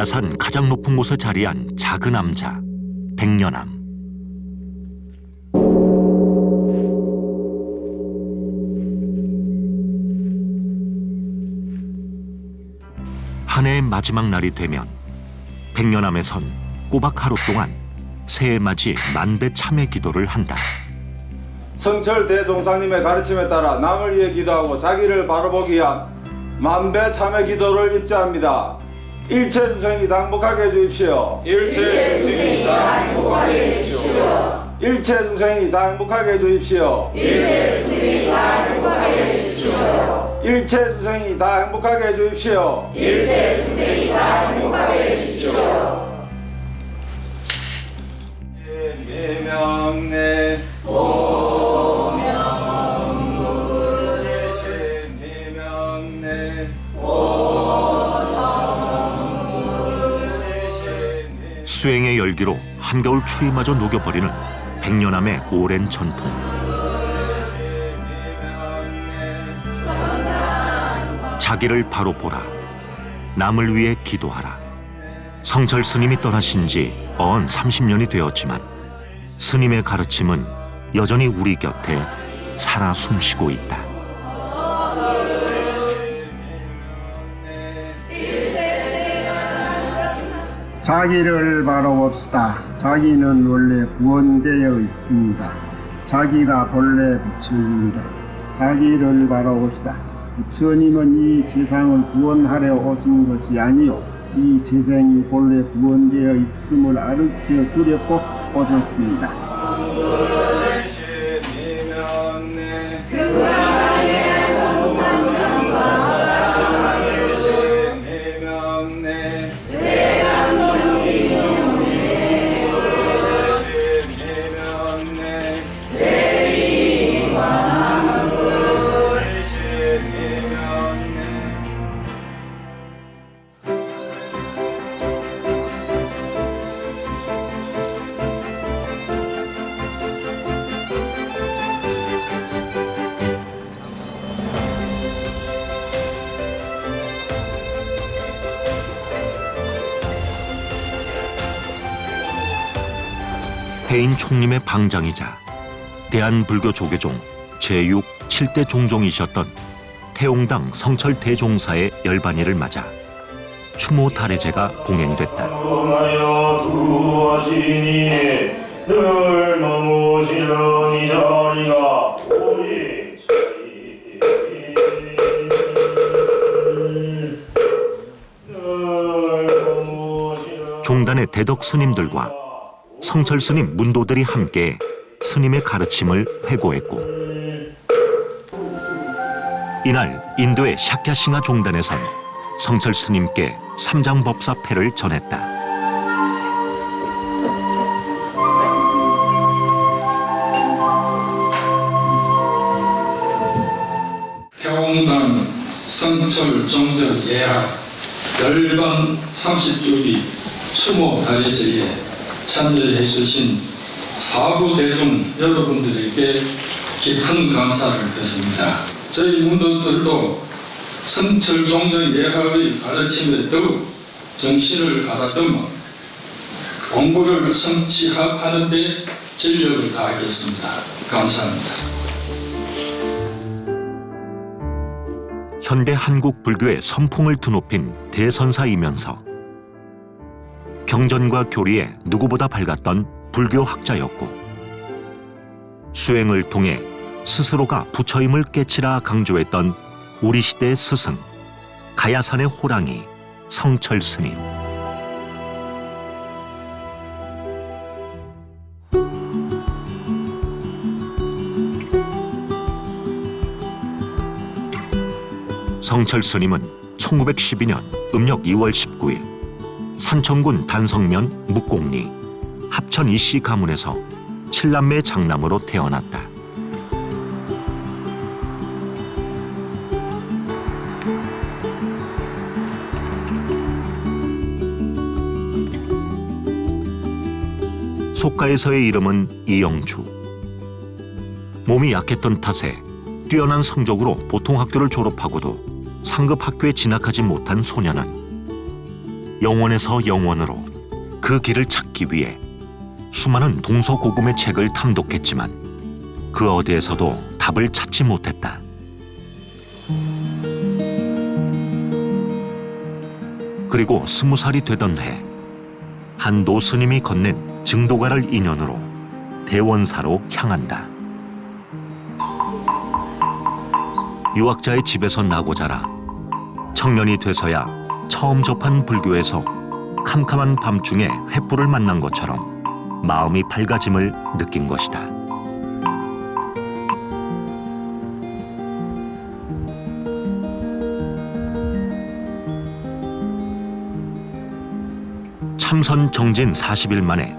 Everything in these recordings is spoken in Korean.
가야산 가장 높은 곳에 자리한 작은 암자, 백년암. 한 해의 마지막 날이 되면 백년암에선 꼬박 하루 동안 새해 맞이 만배 참회 기도를 한다. 성철 대종사님의 가르침에 따라 남을 위해 기도하고 자기를 바라보기 위한 만배 참회 기도를 입자합니다. 일체 중생이 다 행복하게 해주십시오. 일체 중생이 다 행복하게 해주십시오. 일체 중생이 다 행복하게 해주십시오. 일체 중생이 다 행복하게 해주십시오. 일체 중생이 다 행복하게 해주십시오. 일체 중생이 다 행복하게 해주십시오. 미명내 수행의 열기로 한겨울 추위마저 녹여버리는 백년암의 오랜 전통. 자기를 바로 보라. 남을 위해 기도하라. 성철 스님이 떠나신 지 어언 30년이 되었지만 스님의 가르침은 여전히 우리 곁에 살아 숨쉬고 있다. 자기를 바라봅시다. 자기는 원래 구원되어 있습니다. 자기가 본래 부처입니다. 자기를 바라봅시다. 부처님은 이 세상을 구원하려 오신 것이 아니요 이 세상이 본래 구원되어 있음을 가르쳐 주려고 오셨습니다. 해인 총림의 방장이자 대한불교 조계종 제6 7대 종종이셨던 태옹당 성철 대종사의 열반일을 맞아 추모 달해제가 봉행됐다. 종단의 대덕 스님들과 성철 스님 문도들이 함께 스님의 가르침을 회고했고, 이날 인도의 샤캬싱하 종단에선 성철 스님께 삼장법사패를 전했다. 태옹당 성철 종절 예학 열반 30주기 추모 달해제에 참여해 주신 사부 대중 여러분들에게 깊은 감사를 드립니다. 저희 문도들도 성철 종전 예학의 가르침에 더욱 정신을 가다듬어 공부를 성취하는 데 전력을 다하겠습니다. 감사합니다. 현대 한국 불교의 선풍을 드높인 대선사이면서 경전과 교리에 누구보다 밝았던 불교 학자였고, 수행을 통해 스스로가 부처임을 깨치라 강조했던 우리 시대의 스승, 가야산의 호랑이 성철 스님. 성철 스님은 1912년 음력 2월 19일 산청군 단성면 묵곡리 합천 이씨 가문에서 7남매 장남으로 태어났다. 속가에서의 이름은 이영주. 몸이 약했던 탓에 뛰어난 성적으로 보통 학교를 졸업하고도 상급 학교에 진학하지 못한 소녀는 영원에서 영원으로 그 길을 찾기 위해 수많은 동서고금의 책을 탐독했지만 그 어디에서도 답을 찾지 못했다. 그리고 20살이 되던 해, 한 노스님이 건넨 증도가를 인연으로 대원사로 향한다. 유학자의 집에서 나고 자라 청년이 돼서야 처음 접한 불교에서 캄캄한 밤중에 횃불을 만난 것처럼 마음이 밝아짐을 느낀 것이다. 참선 정진 40일 만에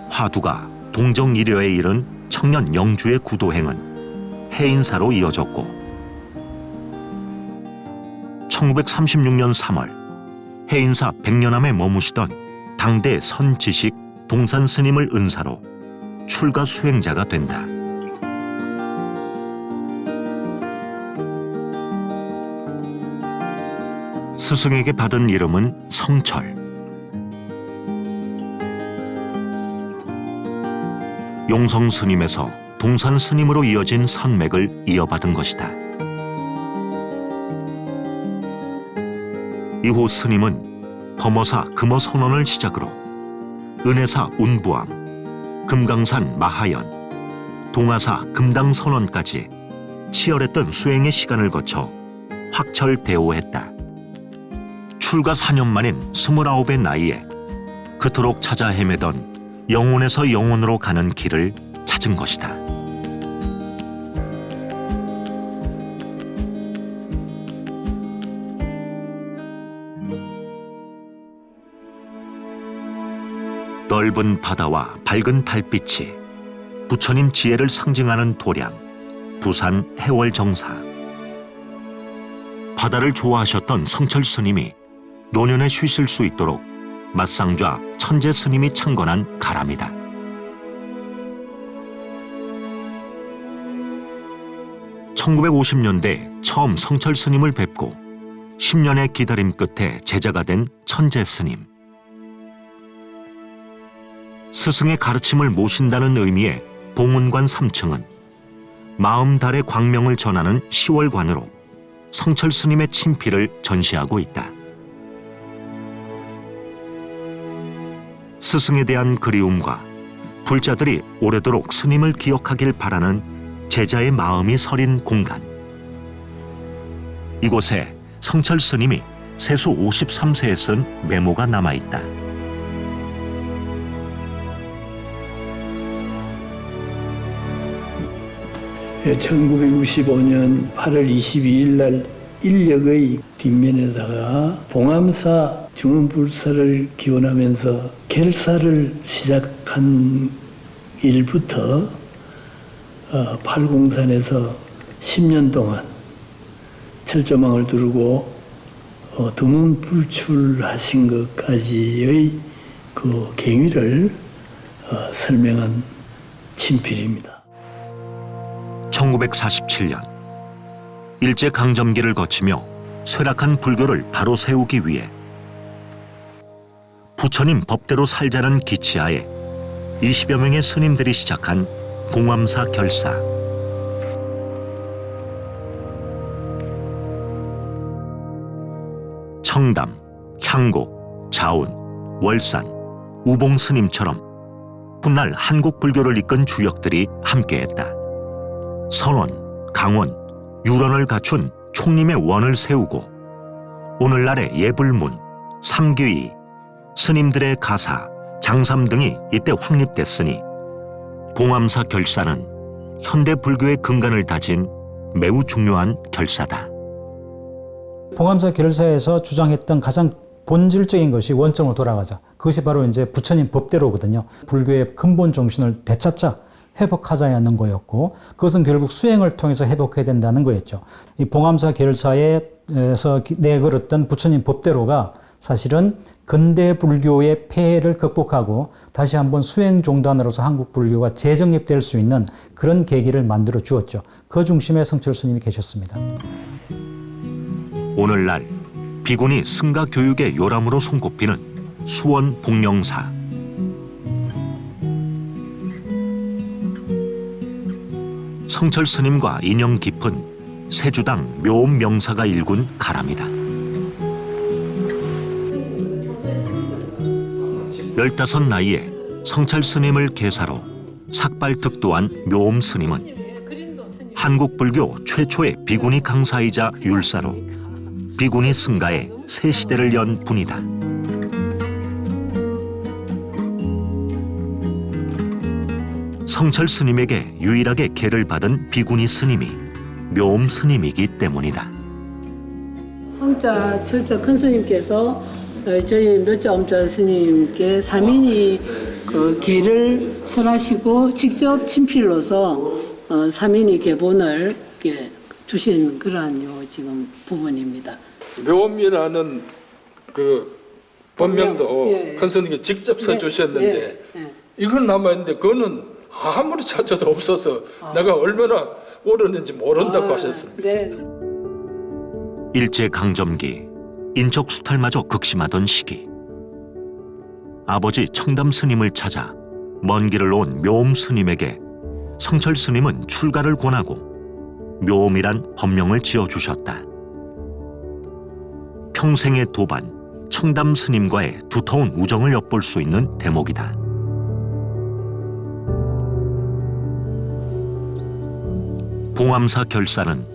화두가 동정이려에 이른 청년 영주의 구도행은 해인사로 이어졌고 1936년 3월 해인사 백년암에 머무시던 당대 선지식 동산 스님을 은사로 출가 수행자가 된다. 스승에게 받은 이름은 성철. 용성 스님에서 동산 스님으로 이어진 산맥을 이어받은 것이다. 이후 스님은 범어사 금어선원을 시작으로 은혜사 운부암, 금강산 마하연, 동아사 금당선원까지 치열했던 수행의 시간을 거쳐 확철대오했다. 출가 4년 만인 29의 나이에 그토록 찾아 헤매던 영혼에서 영혼으로 가는 길을 찾은 것이다. 넓은 바다와 밝은 달빛이 부처님 지혜를 상징하는 도량, 부산 해월정사. 바다를 좋아하셨던 성철 스님이 노년에 쉬실 수 있도록 맞상좌 천재 스님이 창건한 가람이다. (1950년대) 처음 성철 스님을 뵙고 10년의 기다림 끝에 제자가 된 천재 스님. 스승의 가르침을 모신다는 의미의 봉은관 3층은 마음 달의 광명을 전하는 시월관으로 성철 스님의 친필을 전시하고 있다. 스승에 대한 그리움과 불자들이 오래도록 스님을 기억하길 바라는 제자의 마음이 서린 공간. 이곳에 성철 스님이 세수 53세에 쓴 메모가 남아있다. 예, 1965년 8월 22일 날 인력의 뒷면에다가 봉암사 중원불사를 기원하면서 결사를 시작한 일부터 팔공산에서 10년 동안 철조망을 두르고 두문불출하신 것까지의 그 경위를 설명한 친필입니다. 1947년 일제강점기를 거치며 쇠락한 불교를 바로 세우기 위해 부처님 법대로 살자는 기치하에 20여 명의 스님들이 시작한 봉암사 결사. 청담, 향곡, 자운, 월산, 우봉 스님처럼 훗날 한국 불교를 이끈 주역들이 함께했다. 선원, 강원, 유런을 갖춘 총림의 원을 세우고 오늘날의 예불문, 삼귀이, 스님들의 가사, 장삼 등이 이때 확립됐으니 봉암사 결사는 현대 불교의 근간을 다진 매우 중요한 결사다. 봉암사 결사에서 주장했던 가장 본질적인 것이 원점으로 돌아가자. 그것이 바로 이제 부처님 법대로거든요. 불교의 근본 정신을 되찾자, 회복하자는 거였고, 그것은 결국 수행을 통해서 회복해야 된다는 거였죠. 이 봉암사 결사에서 내걸었던 부처님 법대로가 사실은 근대 불교의 폐해를 극복하고 다시 한번 수행 종단으로서 한국 불교가 재정립될 수 있는 그런 계기를 만들어 주었죠. 그 중심에 성철 스님이 계셨습니다. 오늘날 비구니 승가 교육의 요람으로 손꼽히는 수원 복령사. 성철 스님과 인연 깊은 세주당 묘음 명사가 일군 가랍니다. 15 나이에 성철 스님을 계사로 삭발특도한 묘음 스님은 한국 불교 최초의 비구니 강사이자 율사로 비구니 승가의 새 시대를 연 분이다. 성철 스님에게 유일하게 계를 받은 비구니 스님이 묘음 스님이기 때문이다. 성자 철자 큰 스님께서 저희 몇자 엄자 스님께 사민이 그 계를 설하시고 직접 친필로서 사민이 계본을 이렇게 주신 그러한 지금 부분입니다. 묘음이라는 그 법명도 예. 큰 스님이 직접 써주셨는데 이건 남아있는데 그거는 아무리 찾아도 없어서 내가 얼마나 오르는지 모른다고 하셨습니다. 네. 일제강점기 인적 수탈마저 극심하던 시기, 아버지 청담 스님을 찾아 먼 길을 온 묘음 스님에게 성철 스님은 출가를 권하고 묘음이란 법명을 지어주셨다. 평생의 도반 청담 스님과의 두터운 우정을 엿볼 수 있는 대목이다. 봉암사 결사는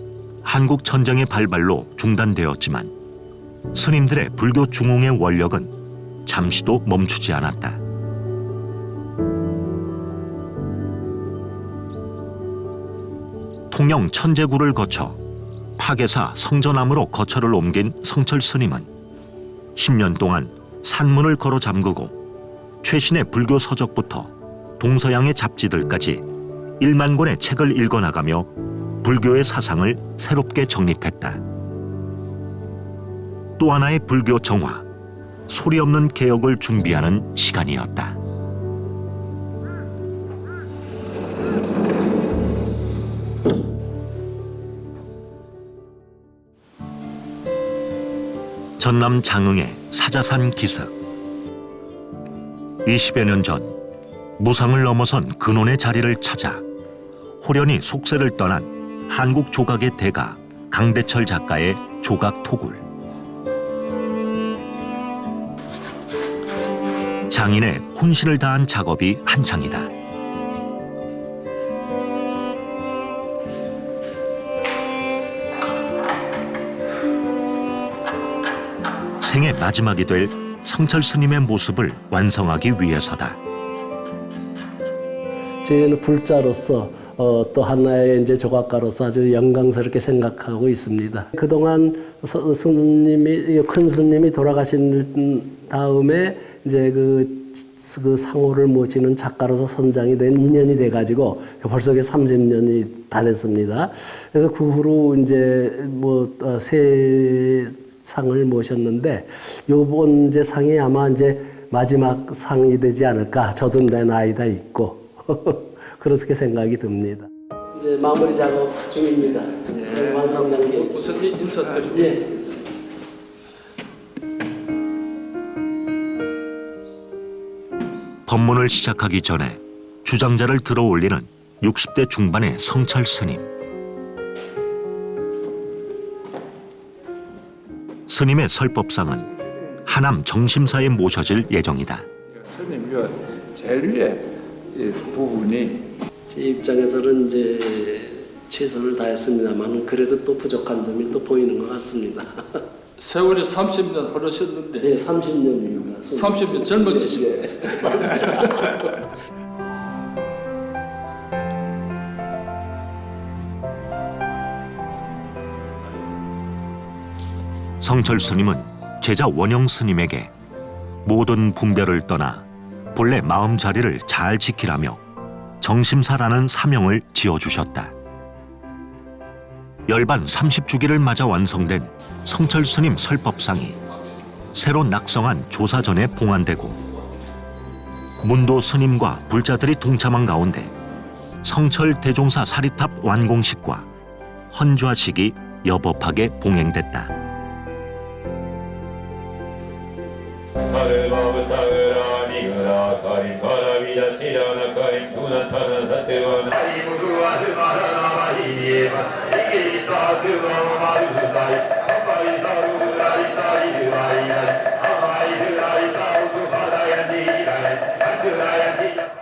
한국 전쟁의 발발로 중단되었지만 스님들의 불교 중흥의 원력은 잠시도 멈추지 않았다. 통영 천제구를 거쳐 파계사 성전암으로 거처를 옮긴 성철 스님은 10년 동안 산문을 걸어 잠그고 최신의 불교 서적부터 동서양의 잡지들까지 1만 권의 책을 읽어나가며 불교의 사상을 새롭게 정립했다. 또 하나의 불교 정화, 소리 없는 개혁을 준비하는 시간이었다. 전남 장흥의 사자산 기슭. 20여 년 전 무상을 넘어선 근원의 자리를 찾아 호련히 속세를 떠난 한국 조각의 대가 강대철 작가의 조각 토굴. 장인의 혼신을 다한 작업이 한창이다. 생의 마지막이 될 성철 스님의 모습을 완성하기 위해서다. 저희는 불자로서 또 하나의 이제 조각가로서 아주 영광스럽게 생각하고 있습니다. 그동안 큰 스님이 돌아가신 다음에 이제 그 상호를 모시는 작가로서 선장이 된 인연이 돼가지고 벌써 30년이 다 됐습니다. 그래서 그 후로 이제 새 상을 모셨는데 요번 이제 상이 아마 이제 마지막 상이 되지 않을까. 저도 내 나이다 있고 그렇게 생각이 듭니다. 이제 마무리 작업 중입니다. 완성된 게 우선 인사드립니다. 예. 법문을 시작하기 전에 주장자를 들어올리는 60대 중반의 성철 스님. 스님의 설법상은 하남 정심사에 모셔질 예정이다. 스님 요 제일 위에 이 부분이 제 입장에서는 이제 최선을 다했습니다만 그래도 또 부족한 점이 또 보이는 것 같습니다. 세월이 30년 흐르셨는데 네, 30년입니다. 30년 젊어지시고 성철 스님은 제자 원영 스님에게 모든 분별을 떠나 본래 마음 자리를 잘 지키라며 정심사라는 사명을 지어주셨다. 열반 30주기를 맞아 완성된 성철 스님 설법상이 새로 낙성한 조사전에 봉안되고 문도 스님과 불자들이 동참한 가운데 성철 대종사 사리탑 완공식과 헌좌식이 여법하게 봉행됐다.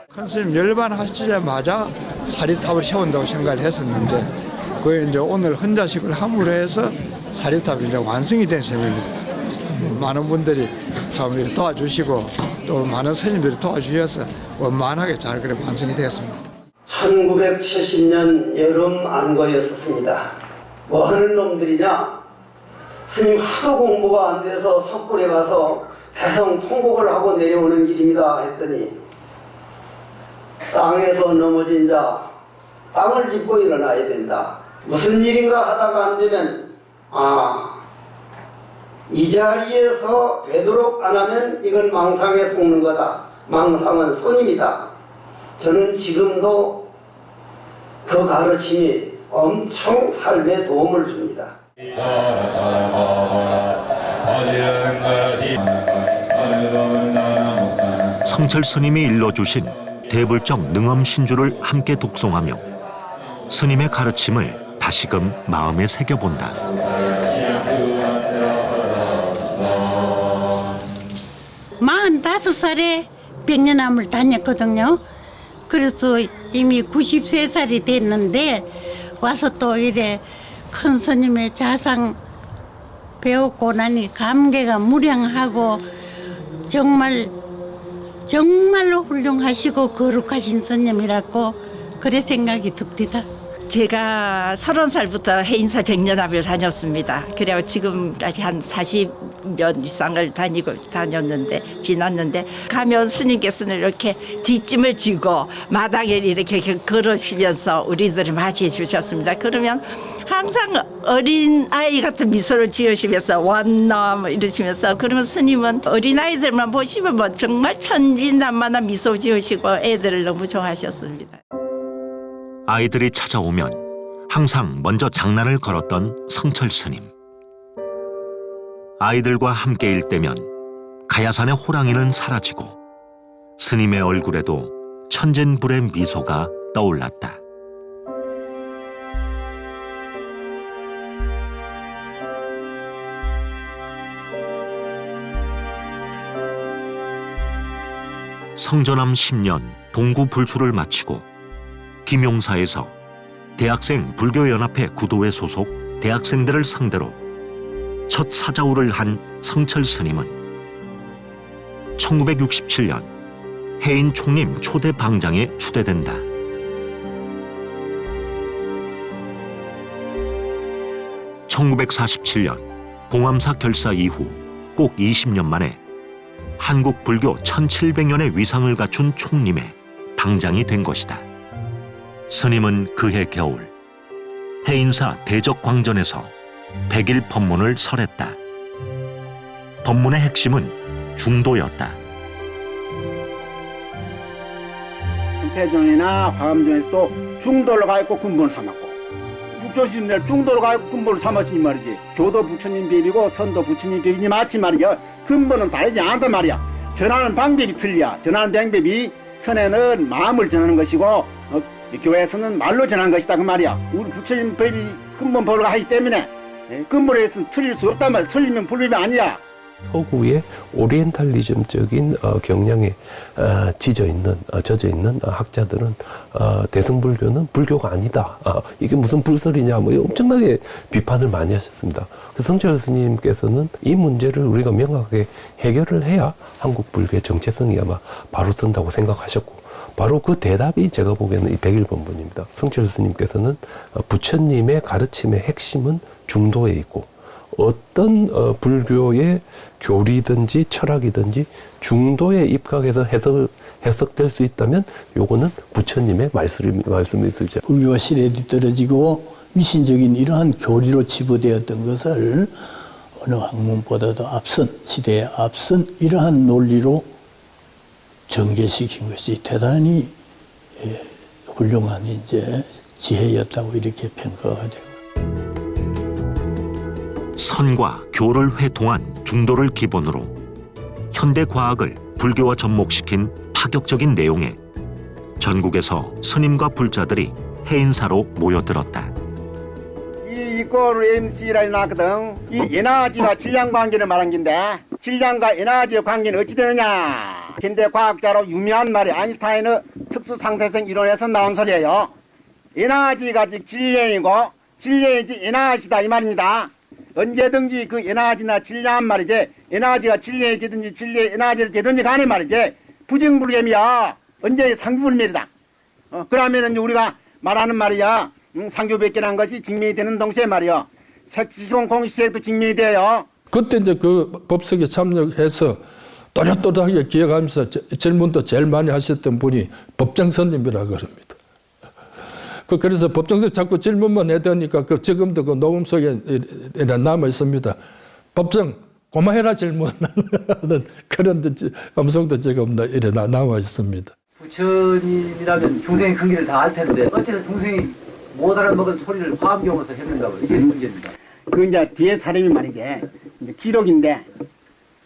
큰 스님 열반하시자마자 사리탑을 세운다고 생각을 했었는데 그 이제 오늘 헌자식을 함으로 해서 사리탑이 이제 완성이 된 셈입니다. 많은 분들이 참 도와주시고 또 많은 스님들이 도와주셔서 원만하게 잘 그래 완성이 되었습니다. 1970년 여름 안거였었습니다. 뭐 하는 놈들이냐? 스님 하도 공부가 안 돼서 석굴에 가서 대성 통곡을 하고 내려오는 길입니다 했더니 땅에서 넘어진 자 땅을 짚고 일어나야 된다. 무슨 일인가 하다가 안 되면 이 자리에서 되도록 안 하면 이건 망상에 속는 거다. 망상은 손님이다. 저는 지금도 그 가르침이 엄청 삶에 도움을 줍니다. 성철 스님이 일러주신 대불정 능엄신주를 함께 독송하며 스님의 가르침을 다시금 마음에 새겨본다. 마흔다섯 살에 백년암을 다녔거든요. 그래서 이미 93살이 됐는데 와서 또 이래 큰 스님의 자상 배웠고 나니 감개가 무량하고 정말로 훌륭하시고 거룩하신 스님이라고 그래 생각이 듭니다. 제가 30살부터 해인사 백년암을 다녔습니다. 그래서 지금까지 한 40년 이상을 지났는데 가면 스님께서는 이렇게 뒷짐을 쥐고 마당에 이렇게 걸으시면서 우리들을 맞이해 주셨습니다. 그러면 항상 어린 아이 같은 미소를 지으시면서 왔나 뭐 이러시면서 그러면 스님은 어린 아이들만 보시면 뭐 정말 천진난만한 미소 지으시고 애들을 너무 좋아하셨습니다. 아이들이 찾아오면 항상 먼저 장난을 걸었던 성철 스님. 아이들과 함께일 때면 가야산의 호랑이는 사라지고 스님의 얼굴에도 천진불의 미소가 떠올랐다. 성전암 10년 동구 불수를 마치고 김용사에서 대학생 불교연합회 구도회 소속 대학생들을 상대로 첫 사자우를 한 성철 스님은 1967년 해인 총림 초대 방장에 추대된다. (1947년) 봉암사 결사 이후 꼭 20년 만에 한국 불교 1700년의 위상을 갖춘 총림의 방장이 된 것이다. 스님은 그해 겨울 해인사 대적광전에서 100일 법문을 설했다. 법문의 핵심은 중도였다. 태종이나 화엄전에서도 중도를 가있고 근본을 삼았고 북조심들 중도를 가있고 근본을 삼았으니 말이지. 교도 부처님 법이고 선도 부처님 법이니 맞지 말이야. 근본은 다르지 않단 말이야. 전하는 방법이 틀려. 전하는 방법이 선에는 마음을 전하는 것이고 교회에서는 말로 전한 것이다 그 말이야. 우리 부처님 법이 근본 법을 하기 때문에 근본에서는 틀릴 수 없단 말이야. 틀리면 불법이 아니야. 서구의 오리엔탈리즘적인 경향에 젖어 있는 학자들은 대승불교는 불교가 아니다. 이게 무슨 불설이냐 뭐 엄청나게 비판을 많이 하셨습니다. 성철 스님께서는 이 문제를 우리가 명확하게 해결을 해야 한국 불교의 정체성이 아마 바로 든다고 생각하셨고 바로 그 대답이 제가 보기에는 이 100일 법문입니다. 성철 스님께서는 부처님의 가르침의 핵심은 중도에 있고 어떤 불교의 교리든지 철학이든지 중도에 입각해서 해석될 수 있다면 요거는 부처님의 말씀이 있을지. 불교가 시대에 떨어지고 미신적인 이러한 교리로 치부되었던 것을 어느 학문보다도 앞선 시대에 앞선 이러한 논리로 전개시킨 것이 대단히 훌륭한 이제 지혜였다고 이렇게 평가가 되고. 선과 교를 회통한 중도를 기본으로 현대 과학을 불교와 접목시킨 파격적인 내용에 전국에서 스님과 불자들이 해인사로 모여들었다. 이 이꼴 MC라 나거든. 이 에너지와 질량 관계를 말한 건데 질량과 에너지의 관계는 어찌 되느냐? 현대 과학자로 유명한 말이 아인슈타인의 특수 상대성 이론에서 나온 소리예요. 에너지가 즉 질량이고 질량이 즉 에너지다 이 말입니다. 언제든지 그 에너지나 질량 말이지 에너지가 질량이 되든지 질량이 에너지를 되든지 간에 말이지 부정불개미야. 언제 상규불멸이다. 그러면은 우리가 말하는 말이야. 상교백계라는 것이 증명이 되는 동시에 말이야. 색시공 공시색도 증명이 돼요. 그때 이제 그 법석에 참여해서 또렷또렷하게 기억하면서 질문도 제일 많이 하셨던 분이 법정스님이라고 그럽니다. 그래서 법정스님 자꾸 질문만 해대니까 지금도 그 녹음 속에 남아 있습니다. 법정 고마해라 질문하는 그런 음성도 지금 나와 있습니다. 부처님이라면 중생의 근기를 다 알 텐데 어쨌든 중생이 못 알아먹은 소리를 화엄경으로서 했는가 봐요. 이게 문제입니다. 그 이제 뒤에 사람이 말이지 이제 기록인데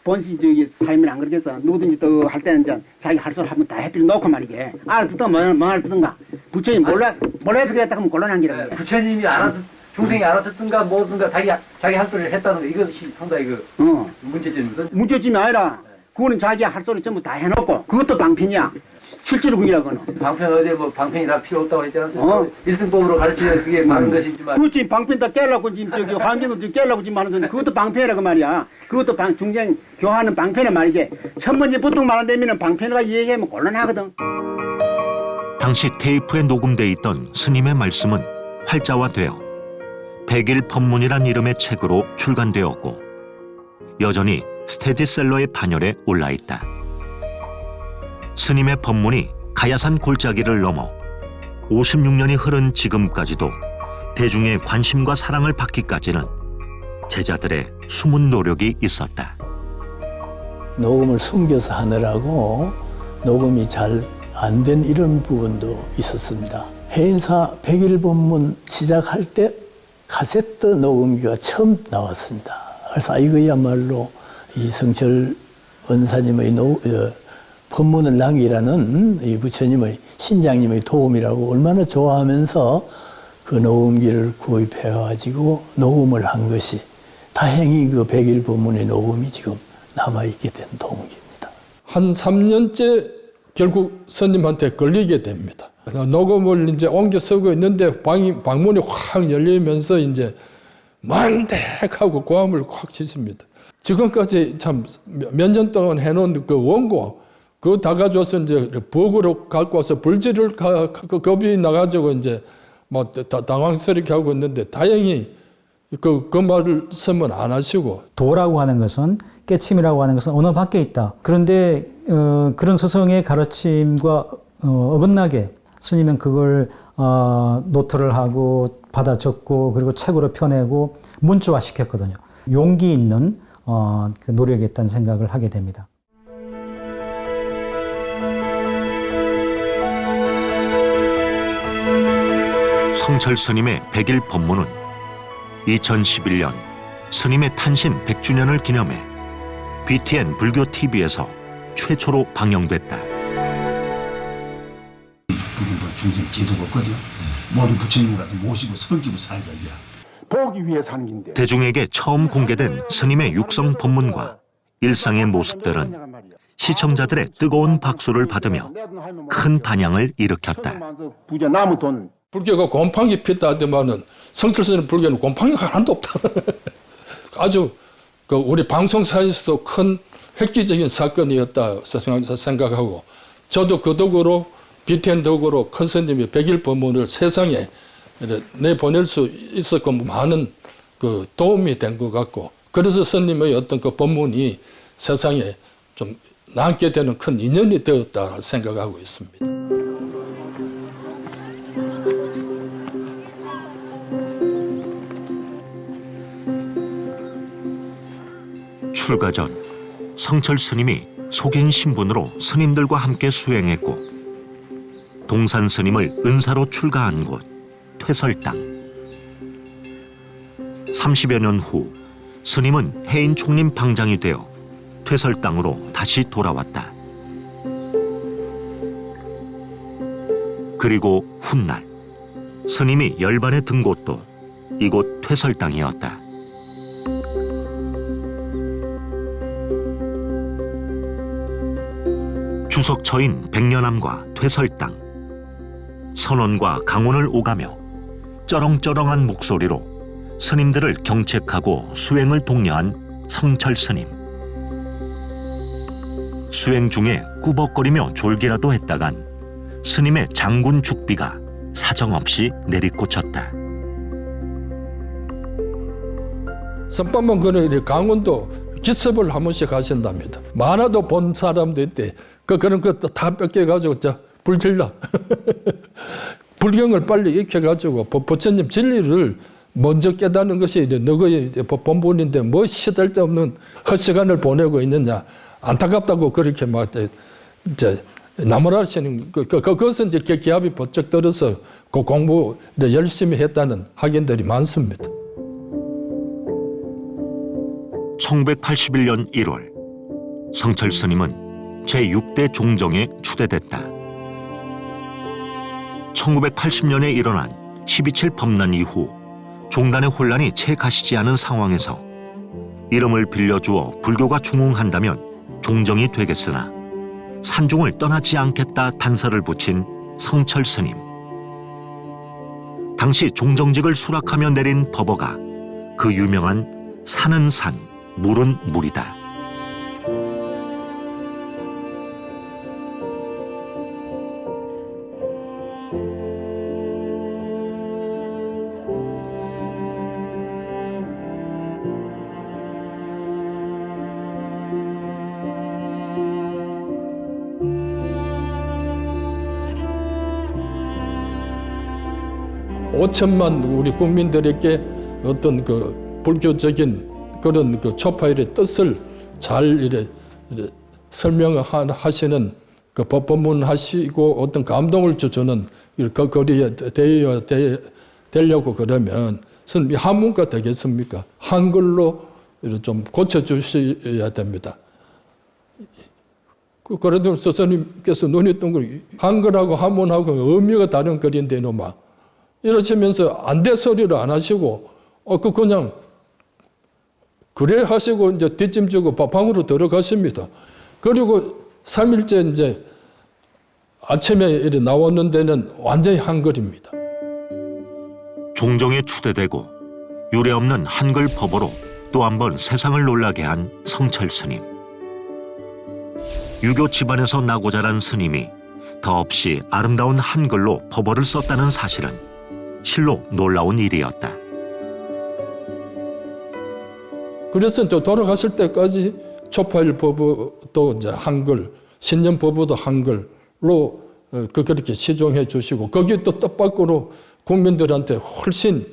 본시 저기 사람이 안 그러겠어. 누구든지 또 할 때는 이제 자기 할 소리 한번 다 해필 놓고 말이지. 알아듣든 뭐 알아듣든가. 부처님 몰라서 그랬다 하면 곤란한 기라. 부처님이 중생이 알아듣든가 뭐든가 자기 할 소리를 했다는 거 이것이 상당히 문제점이거든. 문제점이 아니라 그거는 자기 할 소리 전부 다 해놓고 그것도 방편이야. 실제로 그기라고 하는. 방편 어제 뭐 방편이 다 필요 없다고 했지 않습니까? 일승법으로 가르치면 그게 많은 것이지만. 그렇지 방편 다 깨려고 지금 저기 환경도 지금 깨려고 지금 하는 소리. 그것도 방편이라고 말이야. 그것도 중생 교화하는 방편이 말이지. 첫 번째 보통 말한다면은 방편이가 얘기하면 곤란하거든. 당시 테이프에 녹음돼 있던 스님의 말씀은 활자화되어 백일 법문이란 이름의 책으로 출간되었고 여전히 스테디셀러의 반열에 올라있다. 스님의 법문이 가야산 골짜기를 넘어 56년이 흐른 지금까지도 대중의 관심과 사랑을 받기까지는 제자들의 숨은 노력이 있었다. 녹음을 숨겨서 하느라고 녹음이 잘 안 된 이런 부분도 있었습니다. 해인사 100일 법문 시작할 때 카세트 녹음기가 처음 나왔습니다. 그래서 이거야말로 이 성철 원사님의 법문을 남기라는 이 부처님의 신장님의 도움이라고 얼마나 좋아하면서 그 녹음기를 구입해가지고 녹음을 한 것이 다행히 그 100일 법문의 녹음이 지금 남아있게 된 동기입니다. 한 3년째 결국 스님한테 걸리게 됩니다. 녹음을 이제 옮겨 쓰고 있는데 방문이 확 열리면서 이제 만대하고 고함을 확 치십니다. 지금까지 참 몇 년 동안 해놓은 그 원고 그거 다 가져와서 이제 부엌으로 갖고 와서 불지를 겁이 나가지고 이제 뭐 당황스럽게 하고 있는데 다행히 그 말을 쓰면 안 하시고. 도라고 하는 것은 깨침이라고 하는 것은 언어 밖에 있다. 그런데 그런 스승의 가르침과 어긋나게 스님은 그걸 노트를 하고 받아 적고 그리고 책으로 펴내고 문자화 시켰거든요. 용기 있는 그 노력이 있다는 생각을 하게 됩니다. 성철 스님의 100일 법문은 2011년 스님의 탄신 100주년을 기념해 BTN 불교 TV에서 최초로 방영됐다. 불교가 중생 제도가 없거든. 모두 부처님 같은 모시고 섬기고 살자 이게. 보기 위해 사는 긴데. 대중에게 처음 공개된 스님의 육성 법문과 일상의 모습들은 시청자들의 뜨거운 박수를 받으며 큰 반향을 일으켰다. 부자 나무 돈. 불교가 곰팡이 피다 하더만은 성철 스님 불교는 곰팡이가 하나도 없다. 아주 그 우리 방송사에서도 큰 획기적인 사건이었다 생각하고 저도 그 덕으로 BTN 덕으로 큰 스님이 100일 법문을 세상에 내보낼 수 있었고 많은 그 도움이 된 것 같고 그래서 스님의 어떤 그 법문이 세상에 좀 남게 되는 큰 인연이 되었다 생각하고 있습니다. 출가 전 성철 스님이 속인 신분으로 스님들과 함께 수행했고 동산 스님을 은사로 출가한 곳 퇴설당. 30여 년 후 스님은 해인 총림 방장이 되어 퇴설 땅으로 다시 돌아왔다. 그리고 훗날 스님이 열반에 든 곳도 이곳 퇴설 땅이었다. 주석처인 백년암과 퇴설 땅, 선원과 강원을 오가며 쩌렁쩌렁한 목소리로 스님들을 경책하고 수행을 독려한 성철 스님. 수행 중에 꾸벅거리며 졸기라도 했다간 스님의 장군 죽비가 사정없이 내리꽂혔다. 선밥만 그런 강원도 기습을 한 번씩 하신답니다. 많아도 본 사람도 있대. 그런 것도 다 뺏겨가지고 불질러. 불경을 빨리 익혀가지고 부처님 진리를 먼저 깨닫는 것이 너의 본분인데 뭐 시달데없는 헛시간을 보내고 있느냐. 안타깝다고 그렇게 막 이제 나무라시는 그것은 이제 기합이 번쩍 들어서 그 공부 열심히 했다는 학인들이 많습니다. 1981년 1월 성철 스님은 제6대 종정에 추대됐다. 1980년에 일어난 12.7 법난 이후 종단의 혼란이 채 가시지 않은 상황에서 이름을 빌려주어 불교가 중흥한다면 종정이 되겠으나 산중을 떠나지 않겠다 단서를 붙인 성철 스님. 당시 종정직을 수락하며 내린 법어가 그 유명한 산은 산, 물은 물이다. 오천만 우리 국민들에게 어떤 그 불교적인 그런 그 초파일의 뜻을 잘 이래 설명하시는 그 법문문 하시고 어떤 감동을 주는 그 거리에 되려고 그러면 스님이 한문가 되겠습니까? 한글로 좀 고쳐주셔야 됩니다. 그래도 스님께서 눈이 뜬 한글하고 한문하고 의미가 다른 글인데 이놈아 이러시면서 안 돼 소리를 안 하시고 그냥 그래 하시고 이제 뒷짐지고 방으로 들어가십니다. 그리고 3일째 이제 아침에 이렇게 나왔는 데는 완전히 한글입니다. 종정에 추대되고 유례없는 한글 법어로 또 한 번 세상을 놀라게 한 성철 스님. 유교 집안에서 나고 자란 스님이 더없이 아름다운 한글로 법어를 썼다는 사실은 실로 놀라운 일이었다. 그래서 돌아가실 때까지 초파일 법도 이제 한글, 신년 법도 한글로 그렇게 시종해 주시고 거기에 또 뜻밖으로 국민들한테 훨씬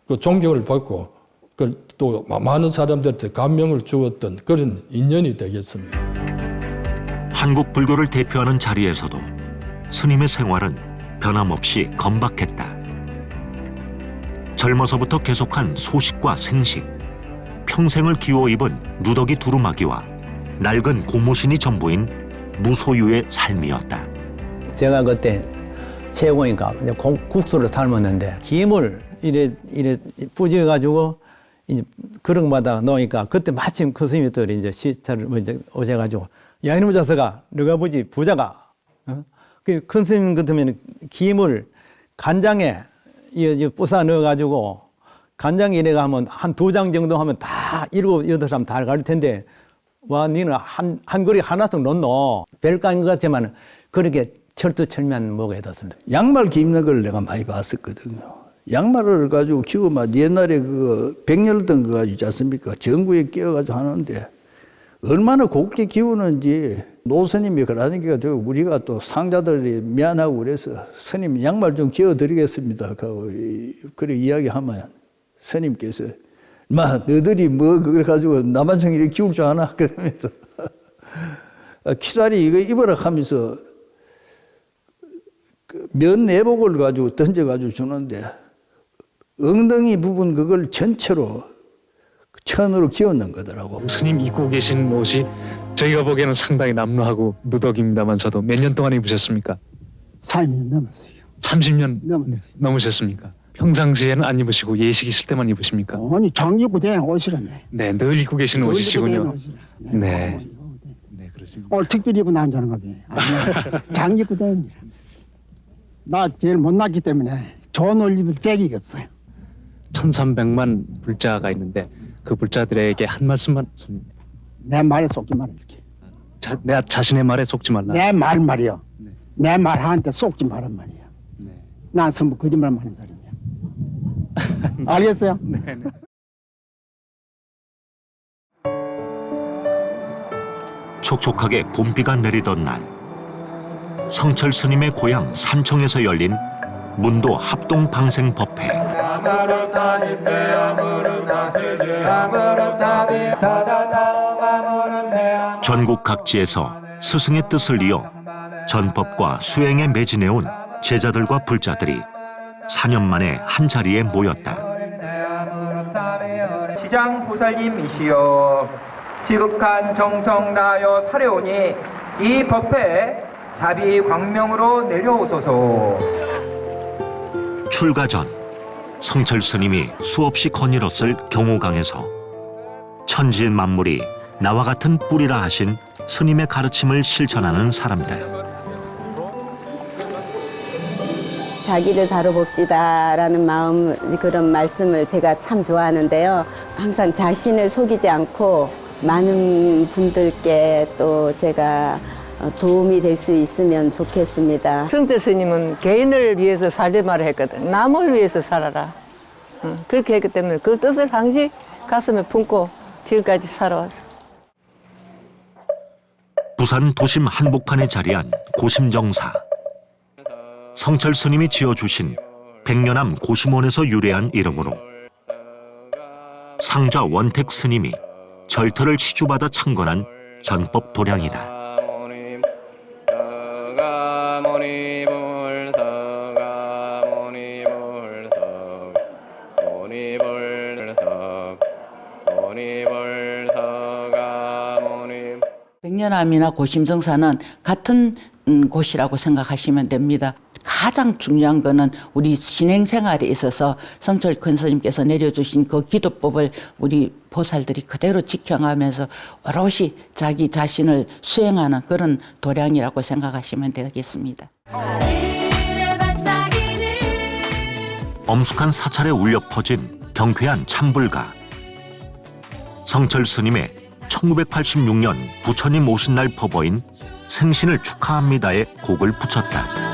그 존경을 받고 또 많은 사람들한테 감명을 주었던 그런 인연이 되겠습니다. 한국 불교를 대표하는 자리에서도 스님의 생활은 변함없이 건박했다. 젊어서부터 계속한 소식과 생식, 평생을 기워 입은 누더기 두루마기와 낡은 고무신이 전부인 무소유의 삶이었다. 제가 그때 최고니까 국수를 삶았는데 김을 이래 뿌려가지고 이제 그릇마다 넣으니까 그때 마침 그 스님들이 이제 시차를 이제 오셔가지고 야 이놈 자식아 너가 보지 부자가 그 큰 스님 같으면 김을 간장에 부숴 넣어가지고 간장 이래가 하면 한 2장 정도 하면 다 7, 8사람 다 가릴 텐데 와 니는 한 그릇 하나씩 넣노 별까인 것 같지만 그렇게 철두철미한 먹어야 됐습니다. 양말 입는 걸 내가 많이 봤었거든요. 양말을 가지고 키우면 옛날에 그 백열등 거 가지고 있지 않습니까? 전구에 끼워가지고 하는데 얼마나 곱게 키우는지 노스님이 그러니까 우리가 또 상자들이 미안하고 그래서 스님 양말 좀 끼워드리겠습니다. 그래 이야기하면 스님께서 마 너희들이 뭐 그걸 가지고 남한성 이렇게 키울 줄 아나? 그러면서 키다리 이거 입어라 하면서 면 내복을 가지고 던져가지고 주는데 엉덩이 부분 그걸 전체로 천으로 끼얹는 거더라고. 스님 입고 계신 옷이 저희가 보기에는 상당히 남루하고 누더기입니다만서도 몇 년 동안 입으셨습니까? 30년 넘었어요. 30년 넘으셨습니까? 평상시에는 안 입으시고 예식 있을 때만 입으십니까? 아니 장기부대 옷이라네. 네, 늘 입고 계시는 옷이시군요. 네. 오늘 특별히 입고 나온다는 거지. 장기부대입니다. 나 제일 못났기 때문에 좋은 옷 입을 짝이 없어요. 1300만 불자가 있는데 그 불자들에게 한 말씀만. 내 말에 속지 말아 이렇게. 내 자신의 말에 속지 말라. 내 말 말이요. 내 말 하는데 속지 말란 말이야. 난 전부 거짓말만 하는 사람이야. 알겠어요? 네. 촉촉하게 봄비가 내리던 날, 성철 스님의 고향 산청에서 열린 문도 합동 방생 법회. 전국 각지에서 스승의 뜻을 이어 전법과 수행에 매진해온 제자들과 불자들이 4년 만에 한 자리에 모였다. 시장 보살님이시여, 지극한 정성 다하여 사려오니 이 법회에 자비 광명으로 내려오소서. 출가 전 성철 스님이 수없이 거닐었을 경호강에서 천지 만물이 나와 같은 뿌리라 하신 스님의 가르침을 실천하는 사람들. 자기를 다뤄봅시다라는 마음, 그런 말씀을 제가 참 좋아하는데요. 항상 자신을 속이지 않고 많은 분들께 또 제가 도움이 될 수 있으면 좋겠습니다. 성철 스님은 개인을 위해서 살리 말을 했거든. 남을 위해서 살아라. 그렇게 했기 때문에 그 뜻을 항상 가슴에 품고 지금까지 살아왔어요. 부산 도심 한복판에 자리한 고심정사. 성철 스님이 지어주신 백년암 고심원에서 유래한 이름으로 상좌 원택 스님이 절터를 시주받아 창건한 전법 도량이다. 백년암이나 고심정사는 같은 곳이라고 생각하시면 됩니다. 가장 중요한 거는 우리 신행생활에 있어서 성철 큰 스님께서 내려주신 그 기도법을 우리 보살들이 그대로 지켜가면서 오롯이 자기 자신을 수행하는 그런 도량이라고 생각하시면 되겠습니다. 엄숙한 사찰에 울려 퍼진 경쾌한 참불가. 성철 스님의 1986년 부처님 오신 날 퍼부인 생신을 축하합니다의 곡을 붙였다.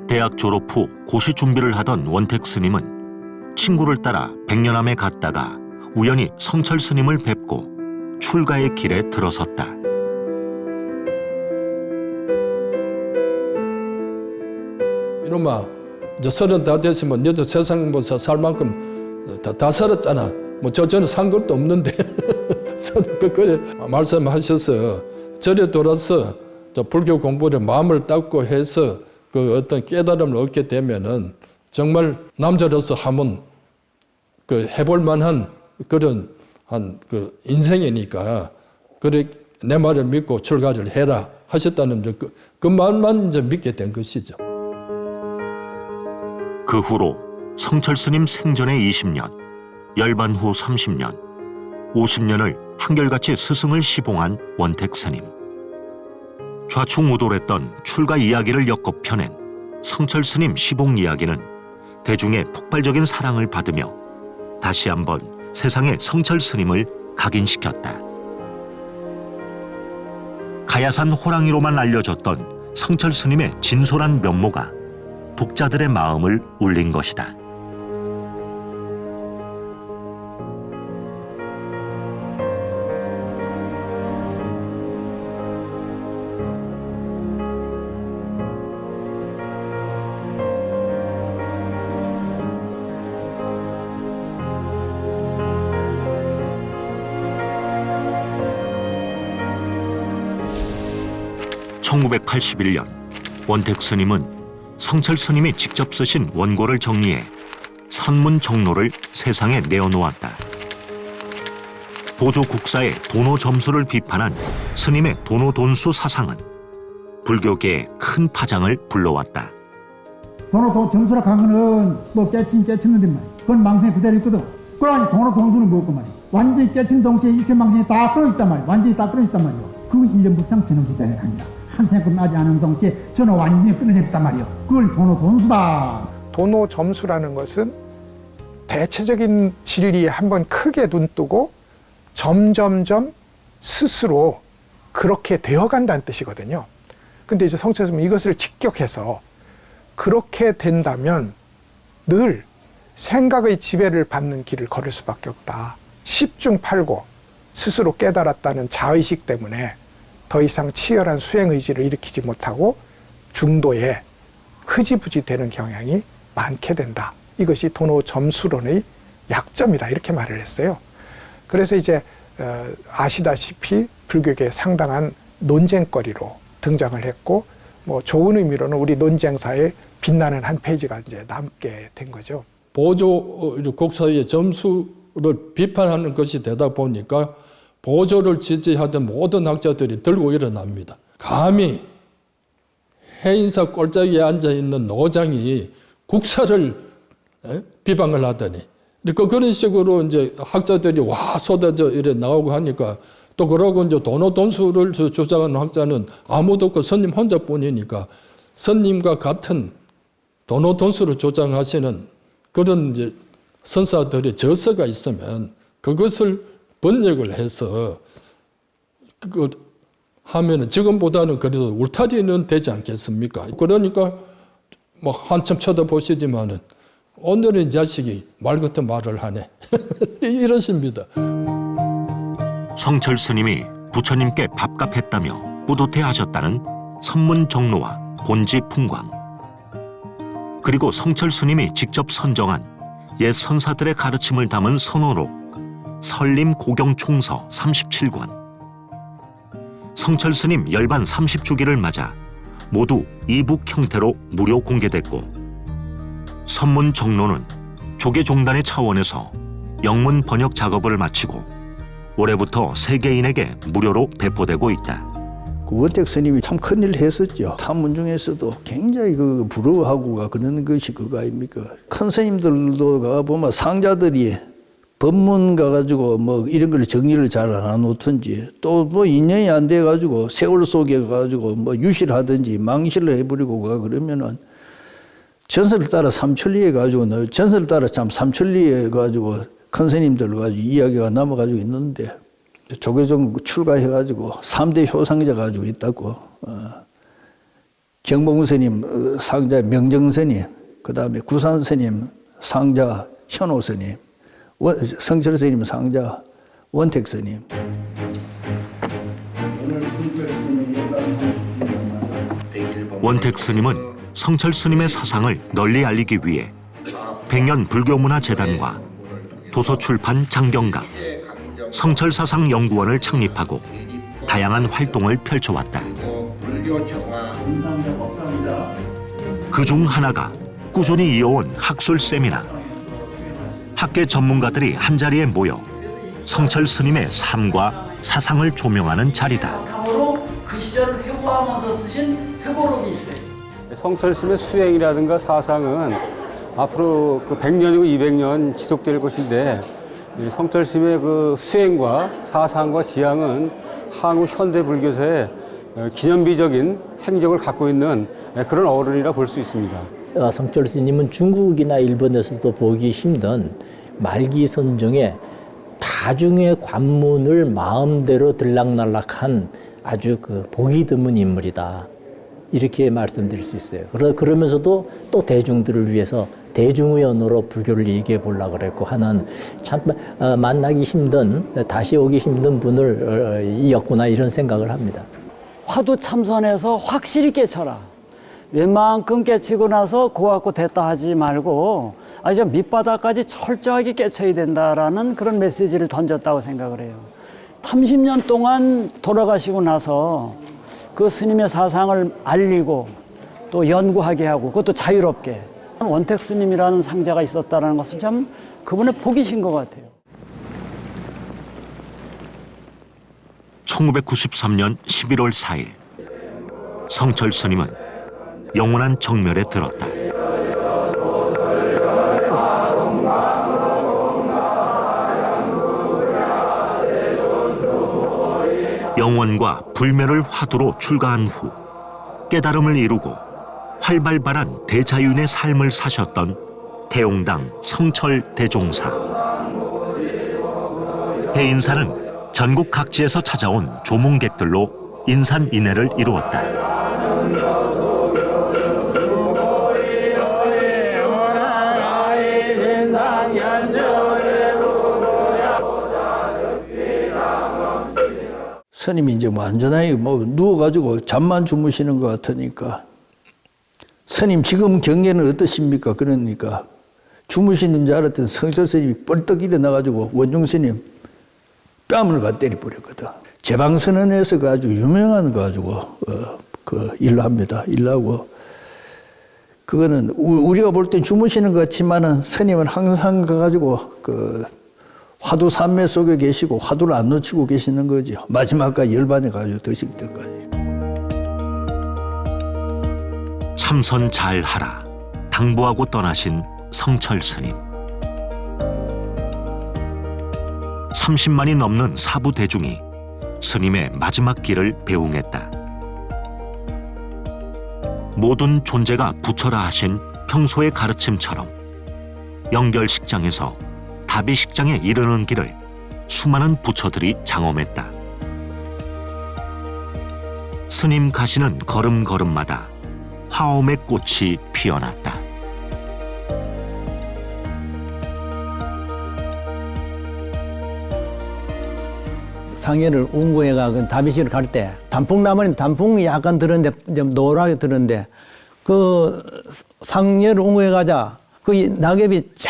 대학 졸업 후 고시 준비를 하던 원택 스님은 친구를 따라 백년암에 갔다가 우연히 성철 스님을 뵙고 출가의 길에 들어섰다. 이놈아, 이제 30 다 됐으면 너도 세상 뭐 살 만큼 다 살았잖아. 뭐 저는 산 것도 없는데 그래 말씀하셔서 절에 돌아서 불교 공부에 마음을 닦고 해서 그 어떤 깨달음을 얻게 되면은 정말 남자로서 하면 그 해볼 만한 그런 한 그 인생이니까 그래 내 말을 믿고 출가를 해라 하셨다는 그 말만 이제 믿게 된 것이죠. 그 후로 성철 스님 생전에 20년, 열반 후 30년, 50년을 한결같이 스승을 시봉한 원택 스님. 좌충우돌했던 출가 이야기를 엮어 펴낸 성철 스님 시봉 이야기는 대중의 폭발적인 사랑을 받으며 다시 한번 세상의 성철 스님을 각인시켰다. 가야산 호랑이로만 알려졌던 성철 스님의 진솔한 면모가 독자들의 마음을 울린 것이다. 1981년 원택 스님은 성철 스님이 직접 쓰신 원고를 정리해 선문정로를 세상에 내어놓았다. 보조 국사의 도노 점수를 비판한 스님의 도노 돈수 사상은 불교계에 큰 파장을 불러왔다. 도노 점수라 한 거는 뭐 깨쳤는데 말이야. 그건 망상이 그대로 있거든. 그러니 도노 돈수는 뭐고 말이야. 완전히 깨친 동시에 일체망상이 다 끊어졌단 말이야. 완전히 다 끊어졌단 말이야. 그 일념부상 저는 부대를 합니다. 한 생각 나지 않은 동시에 저는 완전히 끊어졌단 말이야. 그걸 도노 돈수다. 도노 점수라는 것은 대체적인 진리에 한번 크게 눈뜨고 점점점 스스로 그렇게 되어간다는 뜻이거든요. 근데 이제 성철 스님은 이것을 직격해서 그렇게 된다면 늘 생각의 지배를 받는 길을 걸을 수밖에 없다. 10중 8구 스스로 깨달았다는 자의식 때문에 더 이상 치열한 수행의지를 일으키지 못하고 중도에 흐지부지 되는 경향이 많게 된다. 이것이 도노 점수론의 약점이다. 이렇게 말을 했어요. 그래서 이제 아시다시피 불교계에 상당한 논쟁거리로 등장을 했고, 뭐 좋은 의미로는 우리 논쟁사에 빛나는 한 페이지가 이제 남게 된 거죠. 보조 국사의 점수를 비판하는 것이 되다 보니까 보조를 지지하던 모든 학자들이 들고 일어납니다. 감히 해인사 꼴짝이에 앉아 있는 노장이 국사를 비방을 하더니, 그러니까 그런 식으로 이제 학자들이 와 쏟아져 이래 나오고 하니까, 또 그러고 이제 도노 돈수를 주장하는 학자는 아무도 없고 스님 혼자뿐이니까 스님과 같은 도노 돈수를 주장하시는 그런 이제 선사들의 저서가 있으면 그것을 번역을 해서 그 하면은 지금보다는 그래도 울타리는 되지 않겠습니까? 그러니까 막 한참 쳐다보시지만은 오늘은 이 자식이 말 같은 말을 하네. 이러십니다. 성철 스님이 부처님께 밥값했다며 뿌듯해하셨다는 선문정로와 본지 풍광, 그리고 성철 스님이 직접 선정한 옛 선사들의 가르침을 담은 선호록 설림 고경총서 37권, 성철 스님 열반 30주기를 맞아 모두 이북 형태로 무료 공개됐고, 선문정로는 조계종단의 차원에서 영문 번역 작업을 마치고 올해부터 세계인에게 무료로 배포되고 있다. 그 원택 스님이 참 큰일을 했었죠. 탐문 중에서도 굉장히 그 부러워하고가 그런 것이 그거 아닙니까? 큰 스님들도 가보면 상자들이 법문 가가지고 뭐 이런 걸 정리를 잘 안 해놓든지, 또 뭐 인연이 안 돼가지고 세월 속에 가가지고 뭐 유실하든지 망실을 해버리고 가 그러면은 전설을 따라 삼천리에 가지고, 전설을 따라 참 삼천리에 가지고 큰 스님들 가지고 이야기가 남아가지고 있는데, 조계종 출가해가지고 3대 효상자 가지고 있다고. 경봉 스님 상자 명정 스님, 그 다음에 구산 스님 상자 현호 스님, 성철 스님 상자 원택 스님. 원택 스님은 성철 스님의 사상을 널리 알리기 위해 백년 불교문화재단과 도서출판 장경각, 성철사상연구원을 창립하고 다양한 활동을 펼쳐왔다. 그중 하나가 꾸준히 이어온 학술 세미나. 학계 전문가들이 한자리에 모여 성철 스님의 삶과 사상을 조명하는 자리다. 그 시절을 회고하면서 쓰신 회고록이 있어요. 성철 스님의 수행이라든가 사상은 앞으로 그 100년이고 200년 지속될 것인데, 성철 스님의 그 수행과 사상과 지향은 한국 현대 불교사의 기념비적인 행적을 갖고 있는 그런 어른이라 볼 수 있습니다. 성철 스님은 중국이나 일본에서도 보기 힘든 말기선종의 다중의 관문을 마음대로 들락날락한 아주 그 보기 드문 인물이다. 이렇게 말씀드릴 수 있어요. 그러면서도 또 대중들을 위해서 대중의 언어로 불교를 얘기해 보려고 그랬고 하는, 참 만나기 힘든, 다시 오기 힘든 분을 이었구나 이런 생각을 합니다. 화두 참선해서 확실히 깨쳐라. 웬만큼 깨치고 나서 고갖고 됐다 하지 말고 아주 밑바닥까지 철저하게 깨쳐야 된다라는 그런 메시지를 던졌다고 생각을 해요. 30년 동안 돌아가시고 나서 그 스님의 사상을 알리고 또 연구하게 하고 그것도 자유롭게 원택 스님이라는 상자가 있었다는 것은 참 그분의 복이신 것 같아요. 1993년 11월 4일 성철 스님은 영원한 정멸에 들었다. 영원과 불멸을 화두로 출가한 후 깨달음을 이루고 활발발한 대자윤의 삶을 사셨던 대용당 성철 대종사. 해인사는 전국 각지에서 찾아온 조문객들로 인산인해를 이루었다. 스님이 이제 완전하게 뭐 누워가지고 잠만 주무시는 것 같으니까 스님 지금 경계는 어떠십니까? 그러니까 주무시는 줄 알았더니 성철 스님이 뻘떡 일어나가지고 원종 스님 뺨을 갖다 때려버렸거든. 제방선언에서 아주 유명한 거 가지고 그 일로 합니다. 일로 하고 그거는 우리가 볼 때 주무시는 것 같지만은 스님은 항상 가가지고 그 화두 산매 속에 계시고 화두를 안 놓치고 계시는 거죠. 마지막까지 열반에 가지고 드실 때까지. 참선 잘하라 당부하고 떠나신 성철 스님. 30만이 넘는 사부 대중이 스님의 마지막 길을 배웅했다. 모든 존재가 부처라 하신 평소의 가르침처럼 영결식장에서 다비식장에 이르는 길을 수많은 부처들이 장엄했다. 스님 가시는 걸음걸음마다 화엄의 꽃이 피어났다. 상해를 운구해가 그 다비식을 갈 때 단풍나무는 단풍이 약간 들었는데 좀 노랗게 들었는데 그 상해를 운구해 가자 그 낙엽이 쫙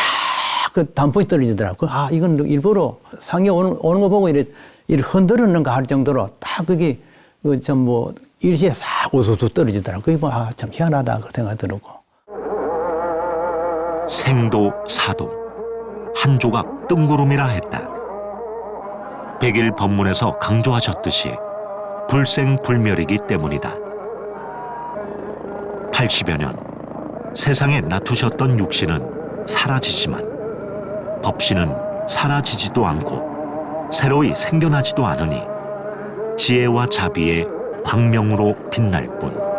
그 단풍이 떨어지더라고. 아 이건 일부러 상해 오는 거 보고 이래 흔들었는가 할 정도로 딱 그게 그 좀 뭐 일시에 싹 우수수 떨어지더라고. 그게 뭐 아 참 희한하다 그 생각 들었고. 생도 사도 한 조각 뜬구름이라 했다. 백일 법문에서 강조하셨듯이 불생불멸이기 때문이다. 80여 년 세상에 놔두셨던 육신은 사라지지만 법신은 사라지지도 않고 새로이 생겨나지도 않으니 지혜와 자비의 광명으로 빛날 뿐.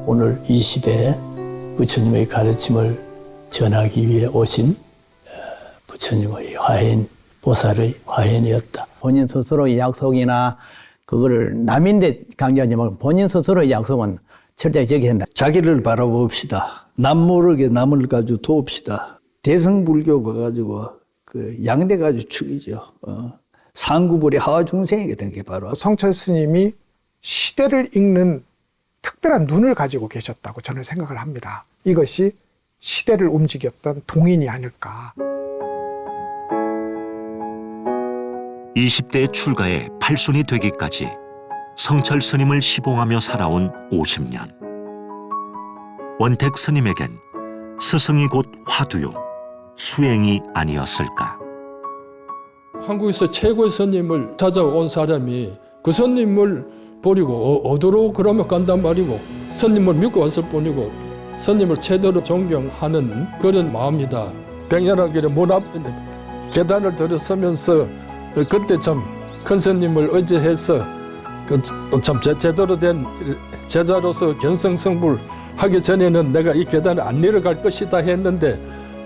오늘 이 시대에 부처님의 가르침을 전하기 위해 오신 부처님의 화hen, 보살의 화hen이었다. 본인 스스로의 약속이나 그거를 남인데 강조하지 말고 본인 스스로의 약속은 철저히 지켜야 한다. 자기를 바라봅시다. 남 모르게 남을 가지고 도웁시다. 대승불교가 가지고 그 양대 가지고 축이죠. 상구불이 하와 중생에게 된 게 바로 성철 스님이 시대를 읽는 특별한 눈을 가지고 계셨다고 저는 생각을 합니다. 이것이 시대를 움직였던 동인이 아닐까. 20대의 출가에 팔순이 되기까지 성철 스님을 시봉하며 살아온 50년. 원택 스님에겐 스승이 곧 화두요, 수행이 아니었을까. 한국에서 최고의 스님을 찾아온 사람이 그 스님을 버리고 어디로 그러면 간단 말이고 스님을 믿고 왔을 뿐이고 스님을 최대로 존경하는 그런 마음이다. 백년한 길에 문 앞에 계단을 들어서면서 그때 참 큰 스님을 의지해서 또 참 제대로 된 제자로서 견성성불 하기 전에는 내가 이 계단을 안 내려갈 것이다 했는데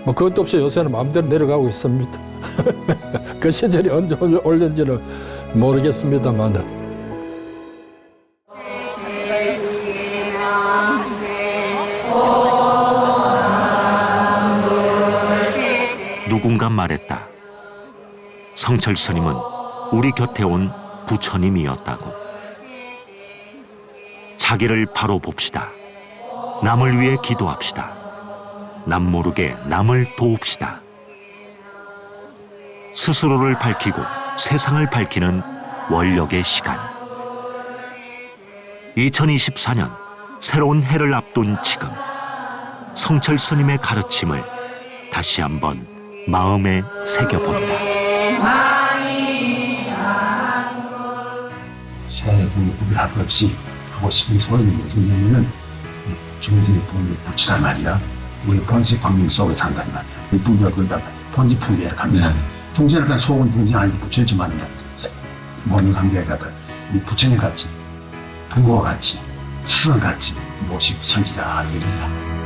뭐 그것도 없이 요새는 마음대로 내려가고 있습니다. 그 시절이 언제 올는지는 모르겠습니다만. 누군가 말했다. 성철 스님은 우리 곁에 온 부처님이었다고. 자기를 바로 봅시다. 남을 위해 기도합시다. 남 모르게 남을 도웁시다. 스스로를 밝히고 세상을 밝히는 원력의 시간. 2024년 새로운 해를 앞둔 지금, 성철 스님의 가르침을 다시 한번 마음에 새겨본다. 새해 봄에 구별할 것 없이 하고 싶은 소원이 무엇이냐면은 중생의 본을 붙이라 말이야. 우리 본세 광명 속에 산단 말이야. 우리 불교가 그러다 본지 풍기에 갑니다. 중생을 그냥 속은 중생 아니고 부처님만 모든 관계가 이 부처님 같이 부모와 같이 스승 같이 모시고 섬기자 이겁니다.